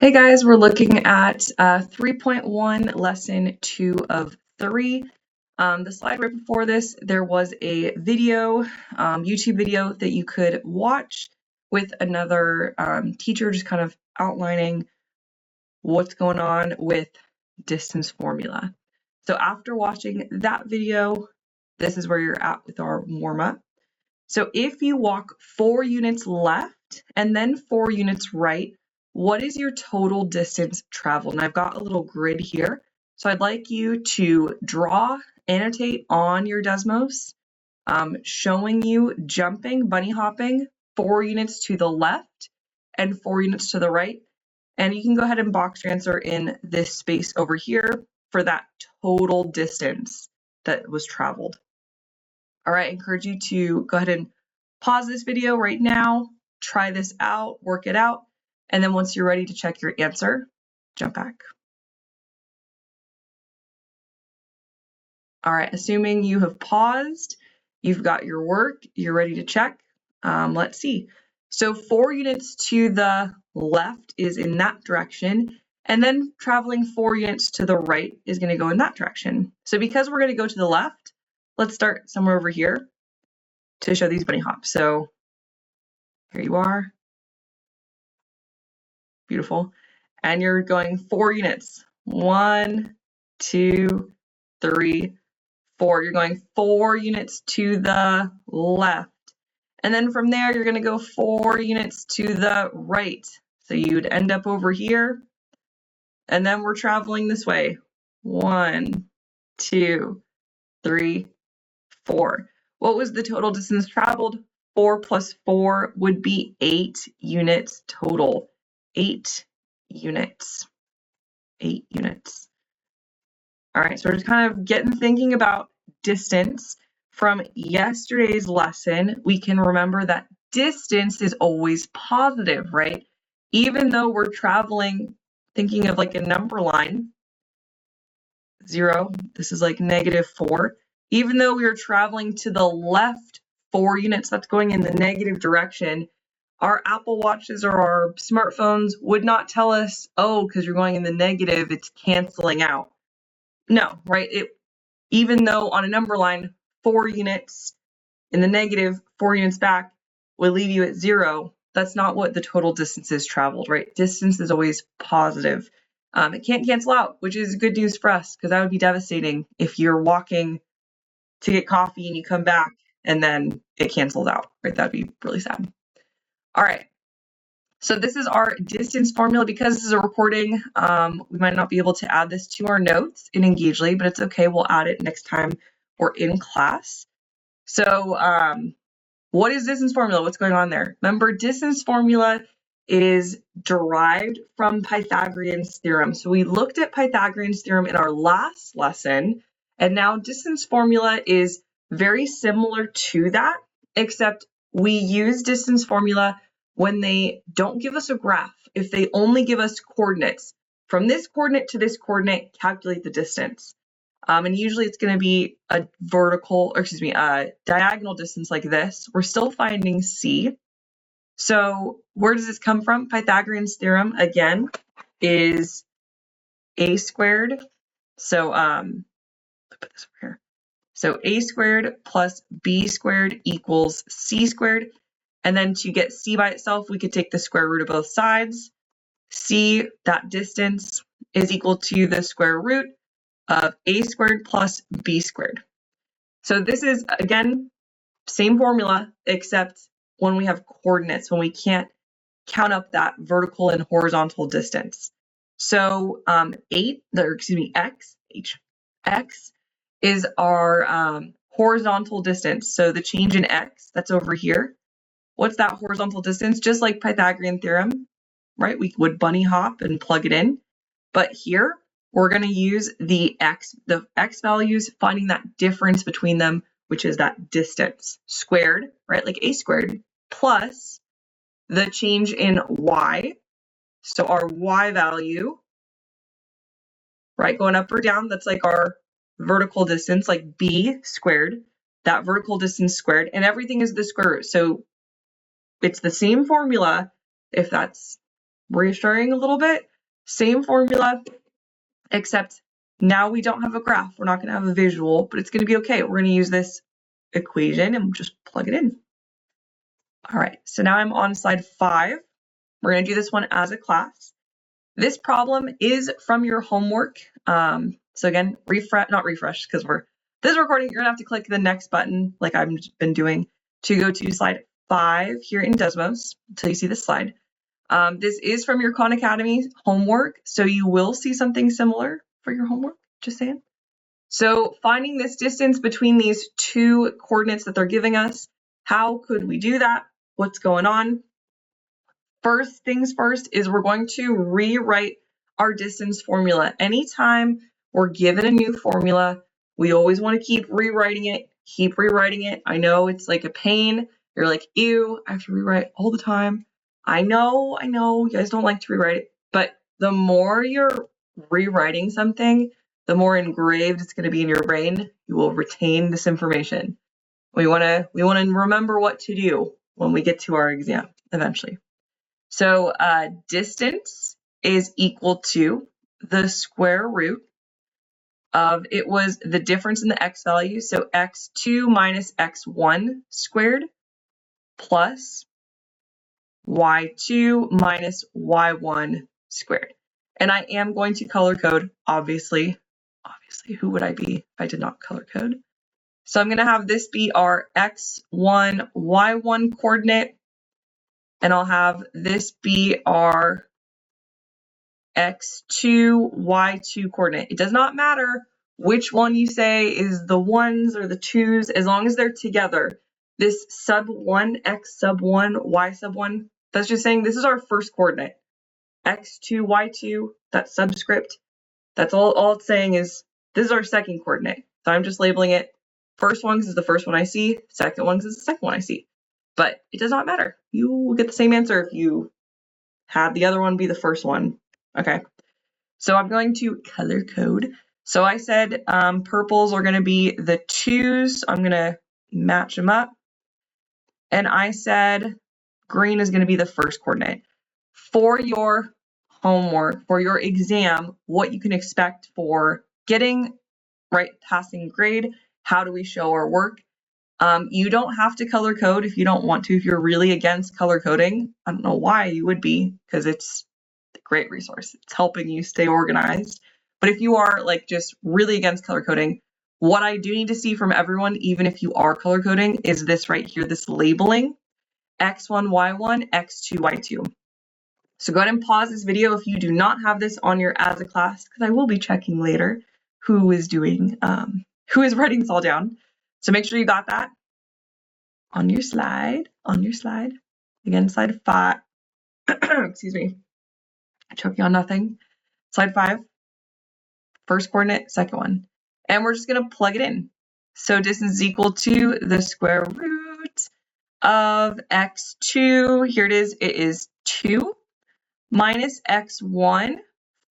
Hey guys, we're looking at 3.1 lesson 2 of 3. The slide right before this, there was a video, YouTube video that you could watch with another teacher just kind of outlining what's going on with distance formula. So after watching that video, this is where you're at with our warm-up. So if you walk 4 units left and then 4 units right, what is your total distance traveled? And I've got a little grid here. So I'd like you to draw, annotate on your Desmos, showing you jumping, bunny hopping 4 units to the left and 4 units to the right. And you can go ahead and box your answer in this space over here for that total distance that was traveled. All right, I encourage you to go ahead and pause this video right now, try this out, work it out, and then once you're ready to check your answer, jump back. All right, assuming you have paused, you've got your work, you're ready to check. Let's see. So 4 units to the left is in that direction, and then traveling 4 units to the right is going to go in that direction. So because we're going to go to the left, let's start somewhere over here to show these bunny hops. So here you are. Beautiful. And you're going 4 units. 1, 2, 3, 4. You're going 4 units to the left. And then from there, you're going to go 4 units to the right. So you'd end up over here. And then we're traveling this way. 1, 2, 3, 4. What was the total distance traveled? 4 plus 4 would be 8 units total. 8 units. 8 units. All right, so we're just kind of thinking about distance. From yesterday's lesson, we can remember that distance is always positive, right? Even though we're traveling, thinking of like a number line, 0, this is like -4. Even though we are traveling to the left 4 units, that's going in the negative direction, our Apple Watches or our smartphones would not tell us, oh, because you're going in the negative, it's canceling out. No, right? Even though on a number line, 4 units in the negative, 4 units back would leave you at 0. That's not what the total distance is traveled, right? Distance is always positive. It can't cancel out, which is good news for us because that would be devastating if you're walking to get coffee and you come back and then it cancels out, right? That'd be really sad. All right. So this is our distance formula. Because this is a recording, we might not be able to add this to our notes in Engagely, but it's okay. We'll add it next time we're in class. So what is distance formula? What's going on there? Remember, distance formula is derived from Pythagorean's theorem. So we looked at Pythagorean's theorem in our last lesson, and now distance formula is very similar to that, except we use distance formula when they don't give us a graph. If they only give us coordinates, from this coordinate to this coordinate, calculate the distance. And usually it's going to be a diagonal distance like this. We're still finding C. So where does this come from? Pythagorean's theorem, again, is a squared. So put this over here. So a squared plus b squared equals c squared. And then to get c by itself, we could take the square root of both sides. C, that distance, is equal to the square root of a squared plus b squared. So this is, again, same formula, except when we have coordinates, when we can't count up that vertical and horizontal distance. So x is our horizontal distance. So the change in x, that's over here. What's that horizontal distance? Just like Pythagorean theorem, right? We would bunny hop and plug it in. But here, we're going to use the x values, finding that difference between them, which is that distance squared, right? Like a squared, plus the change in y. So our y value, right, going up or down, that's like our vertical distance, like b squared, that vertical distance squared, and everything is the square root. So it's the same formula, if that's reassuring a little bit, Same formula, except now we don't have a graph. We're not going to have a visual, but it's going to be okay. We're going to use this equation and just plug it in. All right, so now I'm on slide 5. We're going to do this one as a class. This problem is from your homework. So again, not refresh, because this is recording. You're going to have to click the next button like I've been doing to go to slide 5 here in Desmos until you see this slide. This is from your Khan Academy homework, so you will see something similar for your homework, just saying. So finding this distance between these two coordinates that they're giving us, how could we do that? What's going on? First things first is we're going to rewrite our distance formula. Anytime we're given a new formula, we always want to keep rewriting it. I know it's like a pain. You're like, ew, I have to rewrite all the time. I know, you guys don't like to rewrite it, but the more you're rewriting something, the more engraved it's going to be in your brain. You will retain this information. We want to remember what to do when we get to our exam eventually. So distance is equal to the square root of, it was the difference in the x value, so x2 minus x1 squared plus y2 minus y1 squared. And I am going to color code, obviously. Obviously, who would I be if I did not color code? So I'm going to have this be our x1, y1 coordinate, and I'll have this be our x2, y2 coordinate. It does not matter which one you say is the ones or the twos, as long as they're together. This sub 1, x sub 1, y sub 1, that's just saying this is our first coordinate. x2, y2, that subscript, that's all it's saying is this is our second coordinate. So I'm just labeling it first one because it's the first one I see, second one because it's the second one I see. But it does not matter. You will get the same answer if you had the other one be the first one. Okay, so I'm going to color code. So I said purples are going to be the 2s. I'm going to match them up. And I said green is going to be the first coordinate. For your homework, for your exam, what you can expect for getting, right, passing grade, how do we show our work? You don't have to color code if you don't want to. If you're really against color coding, I don't know why you would be, because it's a great resource. It's helping you stay organized. But if you are like just really against color coding, what I do need to see from everyone, even if you are color coding, is this right here, this labeling, x1, y1, x2, y2. So go ahead and pause this video if you do not have this on your as a class, because I will be checking later who is writing this all down. So make sure you got that on your slide, Again, slide 5, excuse me, choking on nothing. Slide 5, first coordinate, second one. And we're just gonna plug it in. So distance is equal to the square root of x2, here it is 2, minus x1,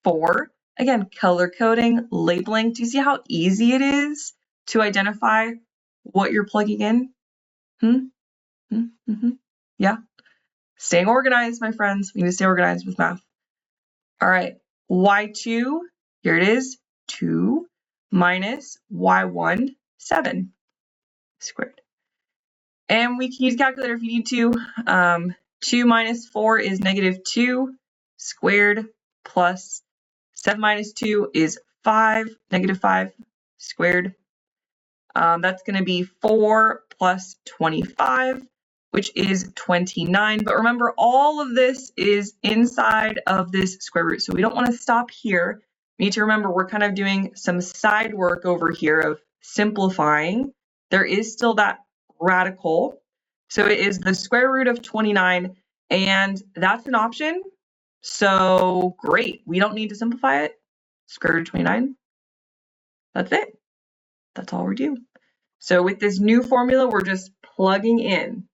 4. Again, color coding, labeling. Do you see how easy it is to identify what you're plugging in? Yeah. Staying organized, my friends. We need to stay organized with math. All right. y2, here it is, 2 minus y1, 7 squared. And we can use a calculator if you need to. 2 minus 4 is -2 squared plus 7 minus 2 is 5, -5 squared. That's going to be 4 plus 25, which is 29. But remember, all of this is inside of this square root. So we don't want to stop here. We need to remember we're kind of doing some side work over here of simplifying. There is still that radical. So it is the square root of 29, and that's an option. So great. We don't need to simplify it. Square root of 29. That's it. That's all we do. So with this new formula, we're just plugging in.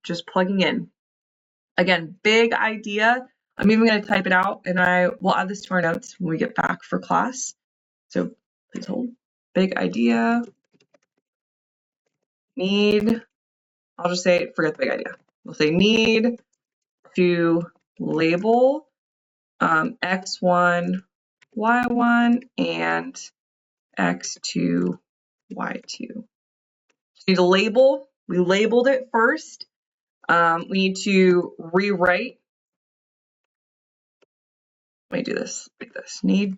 Again, big idea. I'm even going to type it out, and I will add this to our notes when we get back for class. So please hold. Big idea. I'll just say, forget the big idea. We'll say need to label x1, y1 and x2, y2. We need to label. We labeled it first. We need to rewrite. Let me do this like this. We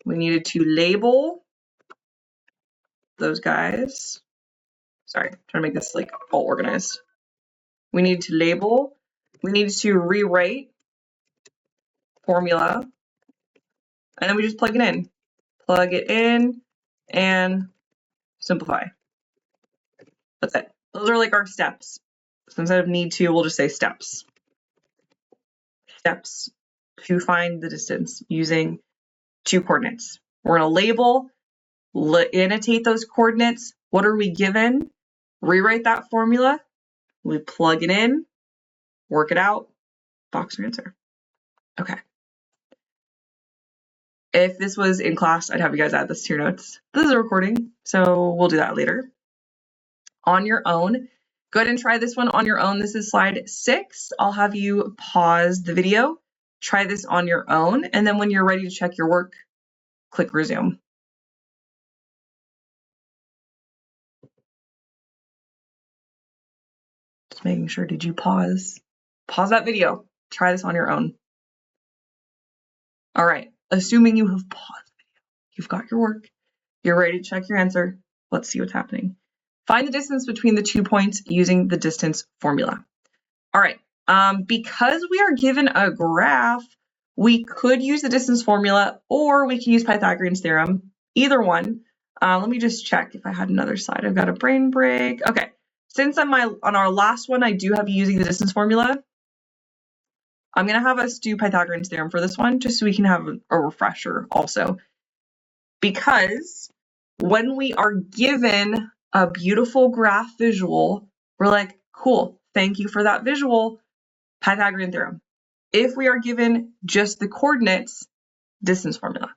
needed to label those guys. Sorry, I'm trying to make this like all organized. We need to label. We need to rewrite formula. And then we just plug it in. Plug it in and simplify. That's it. Those are like our steps. So instead of need to, we'll just say steps. Steps to find the distance using 2 coordinates. We're going to label, annotate those coordinates. What are we given? Rewrite that formula. We plug it in, work it out, box our answer. Okay. If this was in class, I'd have you guys add this to your notes. This is a recording, so we'll do that later. On your own, go ahead and try this one on your own. This is slide 6. I'll have you pause the video, try this on your own, and then when you're ready to check your work, click resume. Just making sure, did you pause? Pause that video, try this on your own. All right, assuming you have paused the video, you've got your work, you're ready to check your answer. Let's see what's happening. Find the distance between the 2 points using the distance formula. All right, because we are given a graph, we could use the distance formula or we can use Pythagorean's theorem, either one. Let me just check if I had another slide. I've got a brain break. Okay, since on our last one, I do have you using the distance formula, I'm gonna have us do Pythagorean's theorem for this one, just so we can have a refresher also. Because when we are given a beautiful graph visual, we're like, cool, thank you for that visual, Pythagorean theorem. If we are given just the coordinates, distance formula.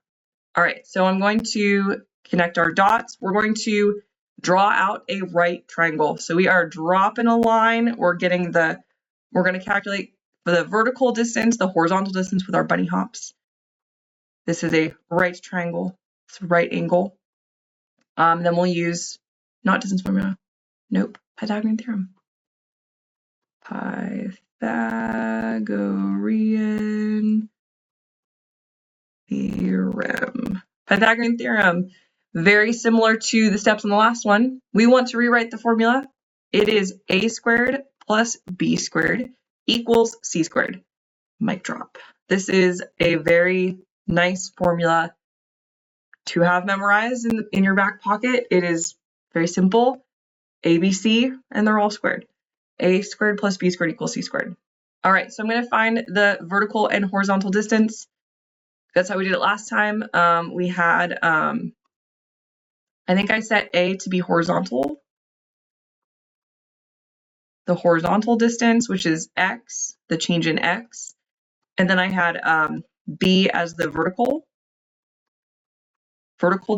All right, so I'm going to connect our dots. We're going to draw out a right triangle. So we are dropping a line. We're going to calculate for the vertical distance, the horizontal distance with our bunny hops. This is a right triangle. It's a right angle. Then we'll use, not distance formula, nope, Pythagorean theorem. Pythagorean theorem. Pythagorean theorem, very similar to the steps on the last one. We want to rewrite the formula. It is a squared plus b squared equals c squared. Mic drop. This is a very nice formula to have memorized in your back pocket. It is very simple. A, B, C, and they're all squared. A squared plus b squared equals c squared. All right, so I'm going to find the vertical and horizontal distance. That's how we did it last time. We had, I think I set A to be horizontal. The horizontal distance, which is x, the change in x. And then I had B as the vertical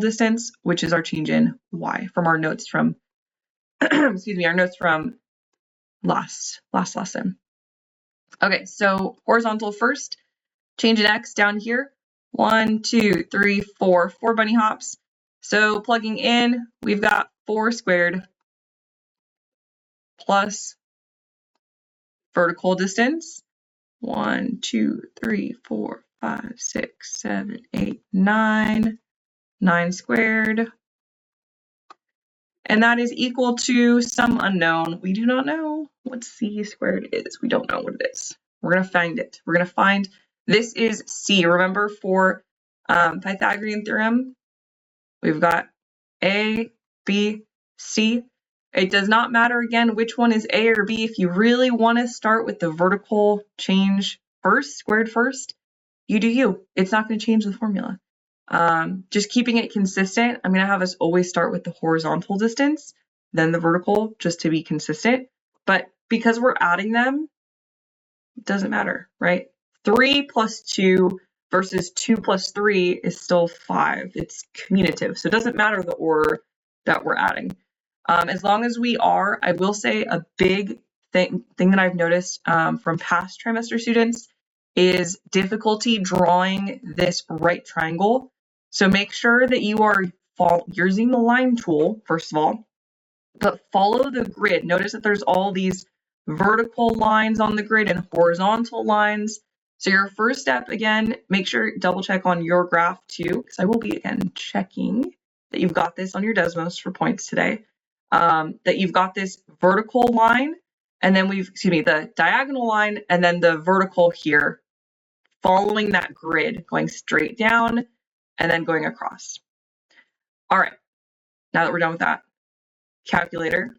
distance, which is our change in y from our notes from, excuse me, our notes from last lesson. Okay, so horizontal first, change in x down here. 1, 2, 3, 4 bunny hops. So plugging in, we've got 4 squared plus vertical distance. 1, 2, 3, 4, 5, 6, 7, 8, 9. 9 squared. And that is equal to some unknown. We do not know what c squared is. We don't know what it is. We're going to find it. We're going to find, this is c. Remember for Pythagorean theorem, we've got a, b, c. It does not matter, again, which one is a or b. If you really want to start with the vertical change first, squared first, you do you. It's not going to change the formula. Just keeping it consistent. I'm going to have us always start with the horizontal distance, then the vertical, just to be consistent. But because we're adding them, it doesn't matter, right? 3 plus 2 versus 2 plus 3 is still 5. It's commutative, so it doesn't matter the order that we're adding. As long as we are, I will say a big thing that I've noticed from past trimester students is difficulty drawing this right triangle. So make sure that you are using the line tool, first of all, but follow the grid. Notice that there's all these vertical lines on the grid and horizontal lines. So your first step, again, make sure double check on your graph too, because I will be again checking that you've got this on your Desmos for points today. That you've got this vertical line, and then the diagonal line, and then the vertical here, following that grid, going straight down and then going across. All right, now that we're done with that, calculator,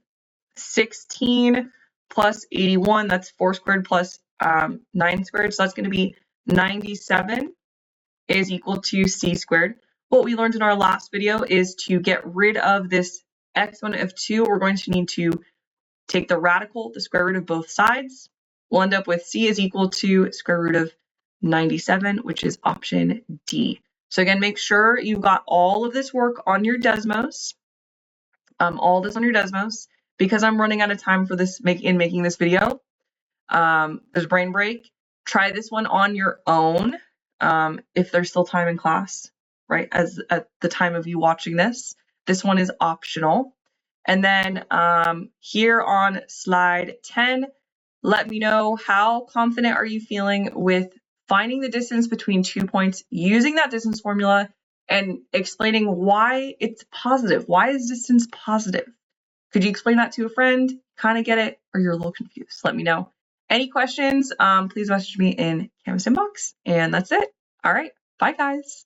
16 plus 81, that's 4 squared plus 9 squared, so that's going to be 97 is equal to c squared. What we learned in our last video is to get rid of this exponent of 2, we're going to need to take the radical, the square root of both sides. We'll end up with c is equal to square root of 97, which is option D. So again, make sure you've got all of this work on your Desmos, because I'm running out of time for this making this video. There's brain break. Try this one on your own if there's still time in class, right? As at the time of you watching this. This one is optional. And then here on slide 10, let me know how confident are you feeling with finding the distance between 2 points using that distance formula and explaining why it's positive. Why is distance positive? Could you explain that to a friend? Kind of get it, or you're a little confused? Let me know. Any questions, please message me in Canvas inbox. And that's it. All right. Bye, guys.